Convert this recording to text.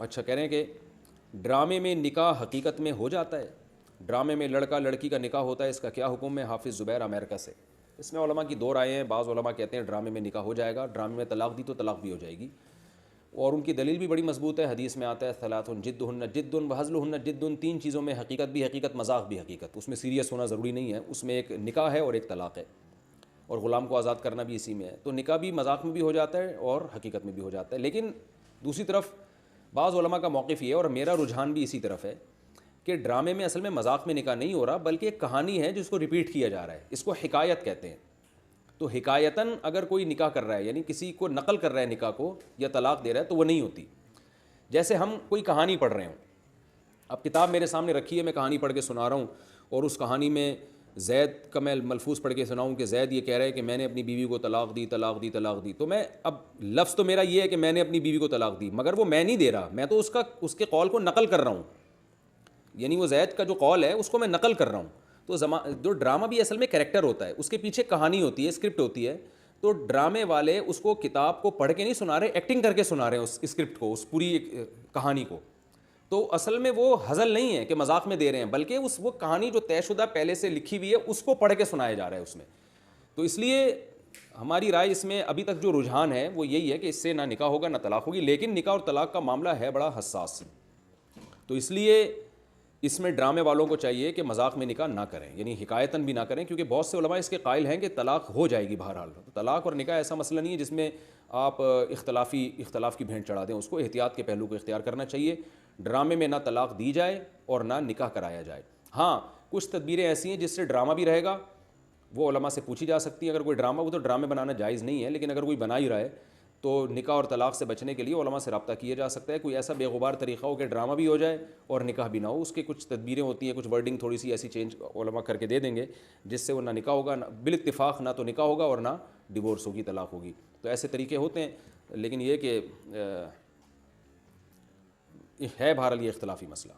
اچھا، کہہ رہے ہیں کہ ڈرامے میں نکاح حقیقت میں ہو جاتا ہے؟ ڈرامے میں لڑکا لڑکی کا نکاح ہوتا ہے، اس کا کیا حکم ہے؟ حافظ زبیر امریکہ سے۔ اس میں علماء کی دو رائے ہیں۔ بعض علماء کہتے ہیں ڈرامے میں نکاح ہو جائے گا، ڈرامے میں طلاق دی تو طلاق بھی ہو جائے گی، اور ان کی دلیل بھی بڑی مضبوط ہے۔ حدیث میں آتا ہے ثلاث جدہن جد وہزلہن جد، تین چیزوں میں حقیقت بھی حقیقت، مذاق بھی حقیقت۔ اس میں سیریس ہونا ضروری نہیں ہے، اس میں ایک نکاح ہے اور ایک طلاق ہے، اور غلام کو آزاد کرنا بھی اسی میں ہے۔ تو نکاح بھی مذاق میں بھی ہو جاتا ہے اور حقیقت میں بھی ہو جاتا ہے۔ لیکن دوسری طرف بعض علماء کا موقف یہ ہے، اور میرا رجحان بھی اسی طرف ہے، کہ ڈرامے میں اصل میں مذاق میں نکاح نہیں ہو رہا، بلکہ ایک کہانی ہے جس کو ریپیٹ کیا جا رہا ہے، اس کو حکایت کہتے ہیں۔ تو حکایتاً اگر کوئی نکاح کر رہا ہے، یعنی کسی کو نقل کر رہا ہے نکاح کو یا طلاق دے رہا ہے، تو وہ نہیں ہوتی۔ جیسے ہم کوئی کہانی پڑھ رہے ہوں، اب کتاب میرے سامنے رکھی ہے، میں کہانی پڑھ کے سنا رہا ہوں، اور اس کہانی میں زید کا میں ملفوظ پڑھ کے سناؤں کہ زید یہ کہہ رہا ہے کہ میں نے اپنی بیوی کو طلاق دی طلاق دی طلاق دی، تو میں اب لفظ تو میرا یہ ہے کہ میں نے اپنی بیوی کو طلاق دی، مگر وہ میں نہیں دے رہا، میں تو اس کے قول کو نقل کر رہا ہوں، یعنی وہ زید کا جو قول ہے اس کو میں نقل کر رہا ہوں۔ تو جو ڈرامہ بھی اصل میں کریکٹر ہوتا ہے، اس کے پیچھے کہانی ہوتی ہے، اسکرپٹ ہوتی ہے۔ تو ڈرامے والے اس کو کتاب کو پڑھ کے نہیں سنا رہے، ایکٹنگ کر کے سنا رہے ہیں اس اسکرپٹ کو، اس پوری کہانی کو۔ تو اصل میں وہ ہزل نہیں ہے کہ مذاق میں دے رہے ہیں، بلکہ وہ کہانی جو طے شدہ پہلے سے لکھی ہوئی ہے اس کو پڑھ کے سنایا جا رہا ہے اس میں۔ تو اس لیے ہماری رائے اس میں ابھی تک جو رجحان ہے وہ یہی ہے کہ اس سے نہ نکاح ہوگا نہ طلاق ہوگی، لیکن نکاح اور طلاق کا معاملہ ہے بڑا حساس، تو اس لیے اس میں ڈرامے والوں کو چاہیے کہ مذاق میں نکاح نہ کریں، یعنی حکایتاً بھی نہ کریں، کیونکہ بہت سے علماء اس کے قائل ہیں کہ طلاق ہو جائے گی بہرحال۔ طلاق اور نکاح ایسا مسئلہ نہیں ہے جس میں آپ اختلاف کی بھینٹ چڑھا دیں، اس کو احتیاط کے پہلو کو اختیار کرنا چاہیے۔ ڈرامے میں نہ طلاق دی جائے اور نہ نکاح کرایا جائے۔ ہاں کچھ تدبیریں ایسی ہیں جس سے ڈرامہ بھی رہے گا، وہ علماء سے پوچھی جا سکتی ہیں۔ اگر کوئی ڈرامہ، وہ تو ڈرامے بنانا جائز نہیں ہے، لیکن اگر کوئی بنا ہی رہا ہے تو نکاح اور طلاق سے بچنے کے لیے علماء سے رابطہ کیا جا سکتا ہے۔ کوئی ایسا بے غبار طریقہ ہو کہ ڈرامہ بھی ہو جائے اور نکاح بھی نہ ہو، اس کے کچھ تدبیریں ہوتی ہیں، کچھ ورڈنگ تھوڑی سی ایسی چینج علماء کر کے دے دیں گے جس سے وہ نہ نکاح ہوگا، بالاتفاق نہ تو نکاح ہوگا اور نہ ڈیورس ہوگی، طلاق ہوگی۔ تو ایسے طریقے ہوتے ہیں، لیکن یہ کہ ہے بہرحال یہ اختلافی مسئلہ۔